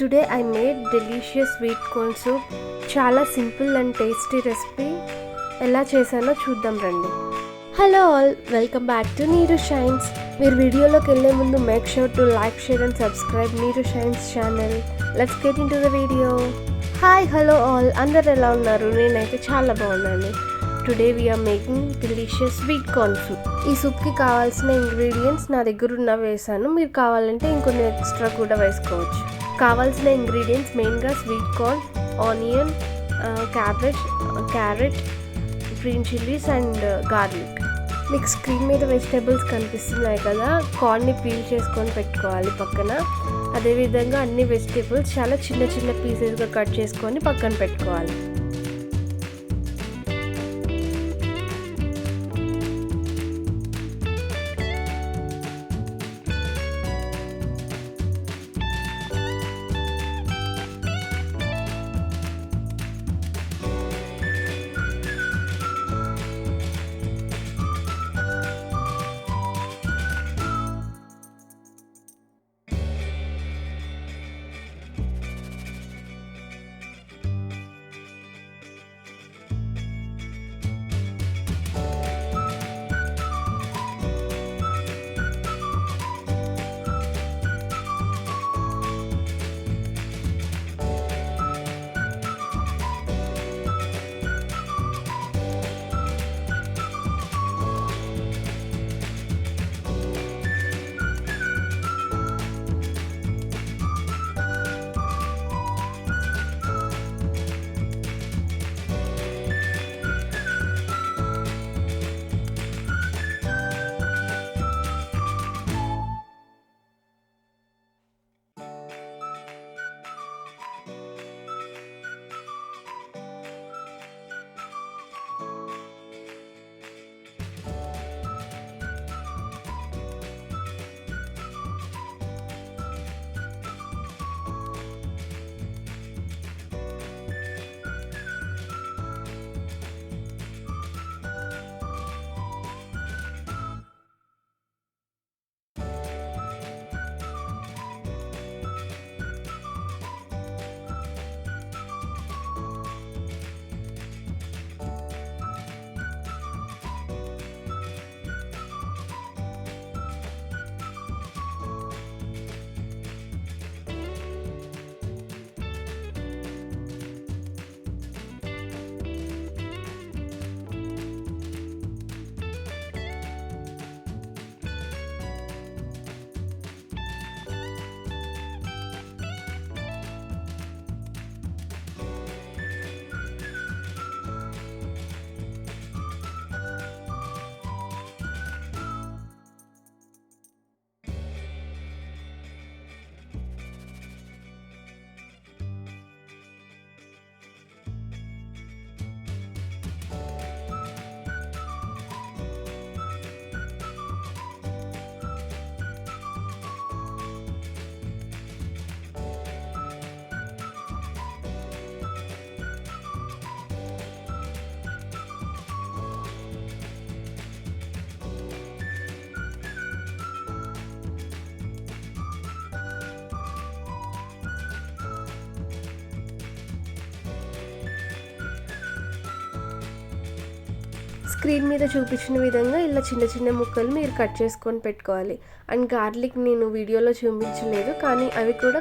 Today I made delicious sweet corn soup. చాలా simple and tasty recipe. ఎలా చేశానో చూద్దాం రండి. Hello all, welcome back to Neeru shines. మీరు వీడియోలోకి వెళ్ళే ముందు make sure to like, share and subscribe Neeru shines channel. Let's get in to the video. Hi, hello all, అందరు ఎలా ఉన్నారు? నేనైతే చాలా బాగున్నాను. Today we're making delicious sweet corn soup. ఈ సూప్కి కావాల్సిన ఇంగ్రీడియంట్స్ నా దగ్గర ఉన్న వేసాను. మీరు కావాలంటే ఇంకొన్ని ఎక్స్ట్రా కూడా వేసుకోవచ్చు. కావాల్సిన ఇంగ్రీడియంట్స్ మెయిన్గా sweet corn, onion, cabbage, carrot, green chillies and garlic. మీకు స్క్రీన్ మీద వెజిటేబుల్స్ కనిపిస్తున్నాయి కదా, కార్న్ని పీల్ చేసుకొని పెట్టుకోవాలి పక్కన. అదేవిధంగా అన్ని వెజిటేబుల్స్ చాలా చిన్న చిన్న పీసెస్గా కట్ చేసుకొని పక్కన పెట్టుకోవాలి. స్క్రీన్ మీద చూపించిన విధంగా ఇలా చిన్న చిన్న ముక్కలు మీరు కట్ చేసుకొని పెట్టుకోవాలి. అండ్ గార్లిక్ నేను వీడియోలో చూపించలేదు, కానీ అవి కూడా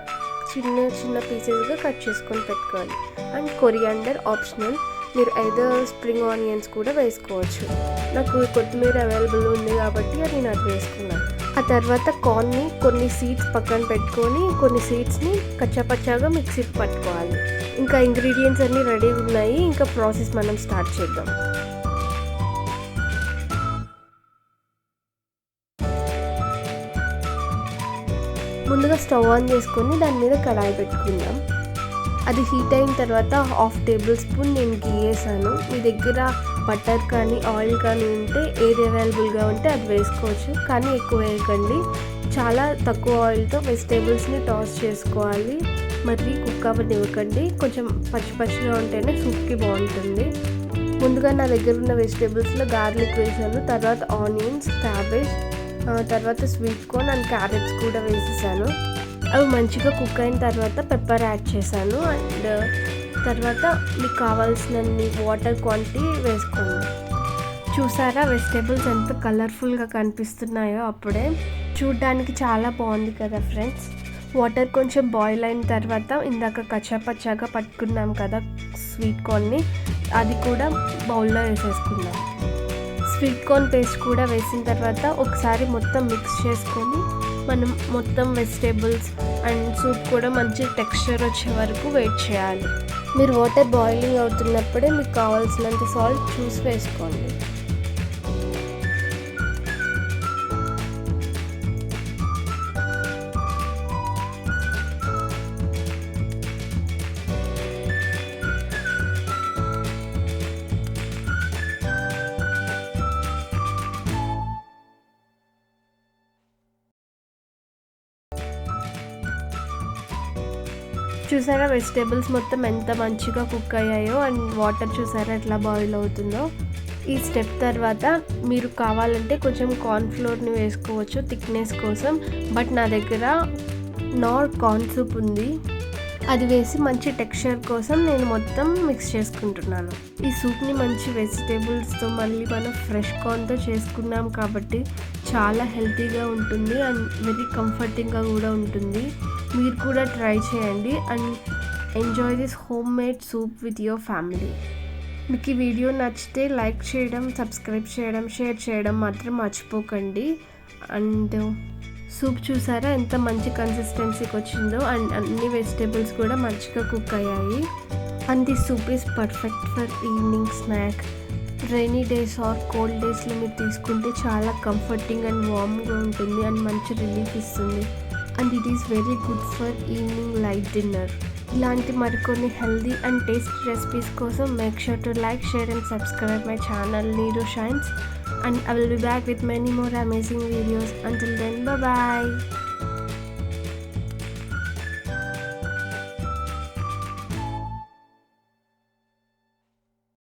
చిన్న చిన్న పీసెస్గా కట్ చేసుకొని పెట్టుకోవాలి. అండ్ కొరియాండర్ ఆప్షనల్, మీరు ఐదర్ స్ప్రింగ్ ఆనియన్స్ కూడా వేసుకోవచ్చు. నాకు కొత్తిమీర అవైలబుల్ ఉంది కాబట్టి నేను అది వేసుకున్నాను. ఆ తర్వాత కార్న్ని కొన్ని సీడ్స్ పక్కన పెట్టుకొని కొన్ని సీడ్స్ని కచ్చాపచ్చాగా మిక్సీకి పట్టుకోవాలి. ఇంకా ఇంగ్రీడియంట్స్ అన్నీ రెడీగా ఉన్నాయి. ఇంకా ప్రాసెస్ మనం స్టార్ట్ చేద్దాం. ముందుగా స్టవ్ ఆన్ చేసుకొని దాని మీద కడాయి పెట్టుకుందాం. అది హీట్ అయిన తర్వాత 1/2 టేబుల్ స్పూన్ నేను గీ వేసాను. మీ దగ్గర బటర్ కానీ ఆయిల్ కానీ ఉంటే ఏది అవైలబుల్గా ఉంటే అది వేసుకోవచ్చు, కానీ ఎక్కువ వేయకండి. చాలా తక్కువ ఆయిల్తో వెజిటేబుల్స్ని టాస్ చేసుకోవాలి. మరి కుక్ అవ్వనివ్వకండి. కొంచెం పచ్చి పచ్చిగా ఉంటేనే సూప్కి బాగుంటుంది. ముందుగా నా దగ్గర ఉన్న వెజిటేబుల్స్లో గార్లిక్ వేసాను, తర్వాత ఆనియన్స్, క్యాబేజ్, తర్వాత స్వీట్ కార్న్ అండ్ క్యారెట్స్ కూడా వేసేసాను. అవి మంచిగా కుక్ అయిన తర్వాత పెప్పర్ యాడ్ చేశాను. అండ్ తర్వాత మీకు కావాల్సినన్ని వాటర్ క్వాంటిటీ వేసుకోండి. చూసారా వెజిటేబుల్స్ ఎంత కలర్ఫుల్గా కనిపిస్తున్నాయో అప్పుడే. చూడ్డానికి చాలా బాగుంది కదా ఫ్రెండ్స్. వాటర్ కొంచెం బాయిల్ అయిన తర్వాత ఇందాక కచ్చాపచ్చాగా పట్టుకున్నాం కదా స్వీట్ కార్న్ని, అది కూడా బౌల్లో వేసేసుకుందాం. స్వీట్ కార్న్ పేస్ట్ కూడా వేసిన తర్వాత ఒకసారి మొత్తం మిక్స్ చేసుకొని మనం మొత్తం వెజిటేబుల్స్ అండ్ సూప్ కూడా మంచి టెక్స్చర్ వచ్చే వరకు వెయిట్ చేయాలి. మీరు వాటర్ బాయిలింగ్ అవుతున్నప్పుడే మీకు కావాల్సినంత సాల్ట్ చూసి వేసుకోండి. చూసారా వెజిటేబుల్స్ మొత్తం ఎంత మంచిగా కుక్ అయ్యాయో అండ్ వాటర్ చూసారా ఎట్లా బాయిల్ అవుతుందో. ఈ స్టెప్ తర్వాత మీరు కావాలంటే కొంచెం కార్న్ఫ్లోర్ని వేసుకోవచ్చు థిక్నెస్ కోసం. బట్ నా దగ్గర నార్ కార్న్ సూప్ ఉంది, అది వేసి మంచి టెక్స్చర్ కోసం నేను మొత్తం మిక్స్ చేసుకుంటున్నాను. ఈ సూప్ని మంచి వెజిటేబుల్స్తో మళ్ళీ మనం ఫ్రెష్ కార్న్తో చేసుకున్నాం కాబట్టి చాలా హెల్తీగా ఉంటుంది అండ్ వెరీ కంఫర్టింగ్గా కూడా ఉంటుంది. మీరు కూడా ట్రై చేయండి and enjoy this home made soup with your family. మీకు ఈ వీడియో నచ్చితే లైక్ చేయడం, సబ్స్క్రైబ్ చేయడం, షేర్ చేయడం మాత్రం మర్చిపోకండి. అండ్ సూప్ చూసారా ఎంత మంచి కన్సిస్టెన్సీకి వచ్చిందో అండ్ అన్ని వెజిటేబుల్స్ కూడా మంచిగా కుక్ అయ్యాయి. And this soup is perfect for evening snack. Rainy days or cold డేస్లో మీరు తీసుకుంటే చాలా కంఫర్టింగ్ అండ్ వార్మ్గా ఉంటుంది అండ్ మంచి రిలీఫ్ ఇస్తుంది. And it is very good for evening light dinner. ఇలాంటి మరికొన్ని హెల్దీ అండ్ టేస్టీ రెసిపీస్ కోసం make sure to like, share and subscribe my channel Neeru Shines, and I will be back with many more amazing videos. Until then, bye bye.